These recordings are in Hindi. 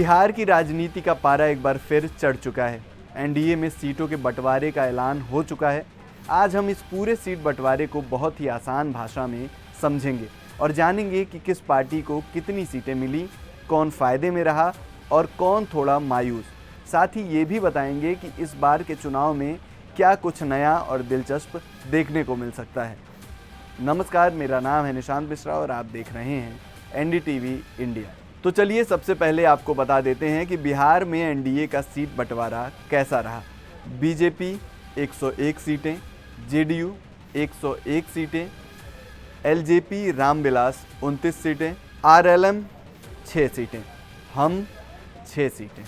बिहार की राजनीति का पारा एक बार फिर चढ़ चुका है। एनडीए में सीटों के बंटवारे का ऐलान हो चुका है। आज हम इस पूरे सीट बंटवारे को बहुत ही आसान भाषा में समझेंगे और जानेंगे कि किस पार्टी को कितनी सीटें मिली, कौन फायदे में रहा और कौन थोड़ा मायूस। साथ ही ये भी बताएंगे कि इस बार के चुनाव में क्या कुछ नया और दिलचस्प देखने को मिल सकता है। नमस्कार, मेरा नाम है निशांत मिश्रा और आप देख रहे हैं एनडीटीवी इंडिया। तो चलिए सबसे पहले आपको बता देते हैं कि बिहार में एनडीए का सीट बंटवारा कैसा रहा। बीजेपी 101 सीटें, जेडीयू 101 सीटें, एलजेपी रामविलास 29 सीटें, आरएलएम 6 सीटें, हम 6 सीटें।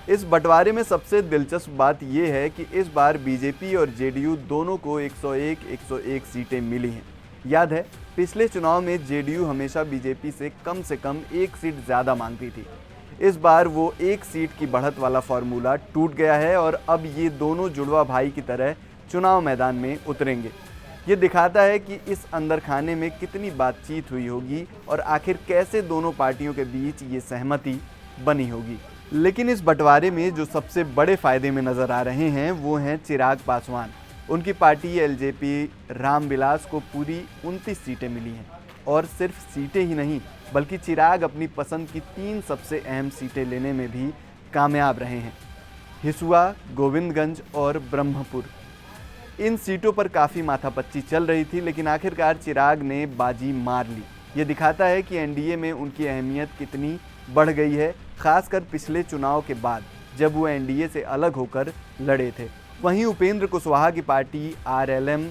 इस बंटवारे में सबसे दिलचस्प बात यह है कि इस बार बीजेपी और जेडीयू दोनों को 101 सीटें मिली हैं। याद है, पिछले चुनाव में जेडीयू हमेशा बीजेपी से कम एक सीट ज़्यादा मांगती थी। इस बार वो एक सीट की बढ़त वाला फॉर्मूला टूट गया है और अब ये दोनों जुड़वा भाई की तरह चुनाव मैदान में उतरेंगे। ये दिखाता है कि इस अंदर खाने में कितनी बातचीत हुई होगी और आखिर कैसे दोनों पार्टियों के बीच ये सहमति बनी होगी। लेकिन इस बंटवारे में जो सबसे बड़े फायदे में नज़र आ रहे हैं वो हैं चिराग पासवान। उनकी पार्टी एलजेपी रामविलास को पूरी 29 सीटें मिली हैं और सिर्फ सीटें ही नहीं बल्कि चिराग अपनी पसंद की 3 सबसे अहम सीटें लेने में भी कामयाब रहे हैं। हिसुआ, गोविंदगंज और ब्रह्मपुर। इन सीटों पर काफ़ी माथापच्ची चल रही थी, लेकिन आखिरकार चिराग ने बाजी मार ली। ये दिखाता है कि एनडीए में उनकी अहमियत कितनी बढ़ गई है, खासकर पिछले चुनाव के बाद जब वो एनडीए से अलग होकर लड़े थे। वहीं उपेंद्र कुशवाहा की पार्टी आरएलएम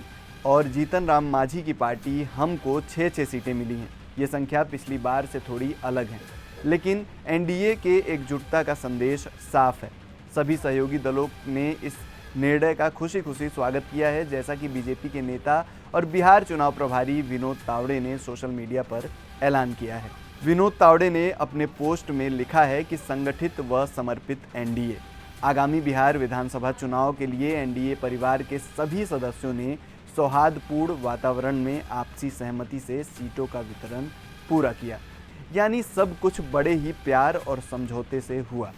और जीतन राम मांझी की पार्टी हम को 6 सीटें मिली हैं। ये संख्या पिछली बार से थोड़ी अलग है, लेकिन एनडीए के एकजुटता का संदेश साफ है। सभी सहयोगी दलों ने इस निर्णय का खुशी स्वागत किया है, जैसा कि बीजेपी के नेता और बिहार चुनाव प्रभारी विनोद तावड़े ने सोशल मीडिया पर ऐलान किया है। विनोद तावड़े ने अपने पोस्ट में लिखा है कि संगठित व समर्पित एनडीए। आगामी बिहार विधानसभा चुनाव के लिए एनडीए परिवार के सभी सदस्यों ने सौहार्दपूर्ण वातावरण में आपसी सहमति से सीटों का वितरण पूरा किया, यानी सब कुछ बड़े ही प्यार और समझौते से हुआ।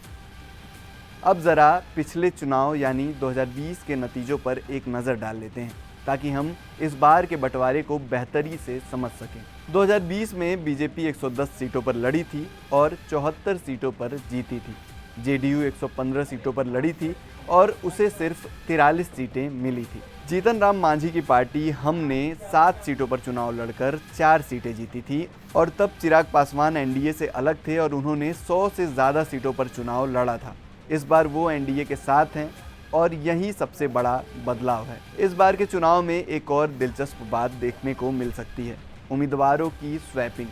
अब ज़रा पिछले चुनाव यानी 2020 के नतीजों पर एक नज़र डाल लेते हैं ताकि हम इस बार के बंटवारे को बेहतरी से समझ सकें। 2020 में बीजेपी 110 सीटों पर लड़ी थी और 74 सीटों पर जीती थी। जेडीयू 115 सीटों पर लड़ी थी और उसे सिर्फ 43 सीटें मिली थी। जीतन राम मांझी की पार्टी हमने 7 सीटों पर चुनाव लड़कर 4 सीटें जीती थी और तब चिराग पासवान एनडीए से अलग थे और उन्होंने 100 से ज़्यादा सीटों पर चुनाव लड़ा था। इस बार वो एनडीए के साथ हैं और यही सबसे बड़ा बदलाव है। इस बार के चुनाव में एक और दिलचस्प बात देखने को मिल सकती है, उम्मीदवारों की स्वैपिंग।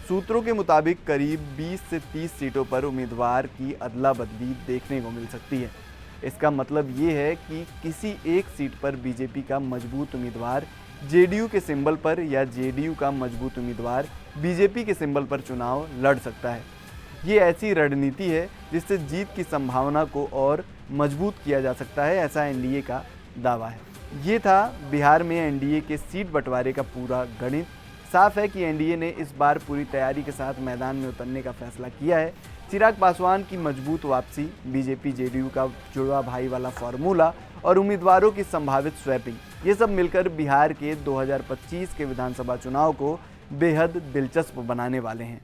सूत्रों के मुताबिक करीब 20 से 30 सीटों पर उम्मीदवार की अदला बदली देखने को मिल सकती है। इसका मतलब ये है कि किसी एक सीट पर बीजेपी का मजबूत उम्मीदवार जेडीयू के सिंबल पर या जेडीयू का मजबूत उम्मीदवार बीजेपी के सिंबल पर चुनाव लड़ सकता है। ये ऐसी रणनीति है जिससे जीत की संभावना को और मजबूत किया जा सकता है, ऐसा एनडीए का दावा है। ये था बिहार में एनडीए के सीट बंटवारे का पूरा गणित। साफ है कि एनडीए ने इस बार पूरी तैयारी के साथ मैदान में उतरने का फैसला किया है। चिराग पासवान की मजबूत वापसी, बीजेपी जेडीयू का जुड़वा भाई वाला फॉर्मूला और उम्मीदवारों की संभावित स्वैपिंग, ये सब मिलकर बिहार के 2025 के विधानसभा चुनाव को बेहद दिलचस्प बनाने वाले हैं।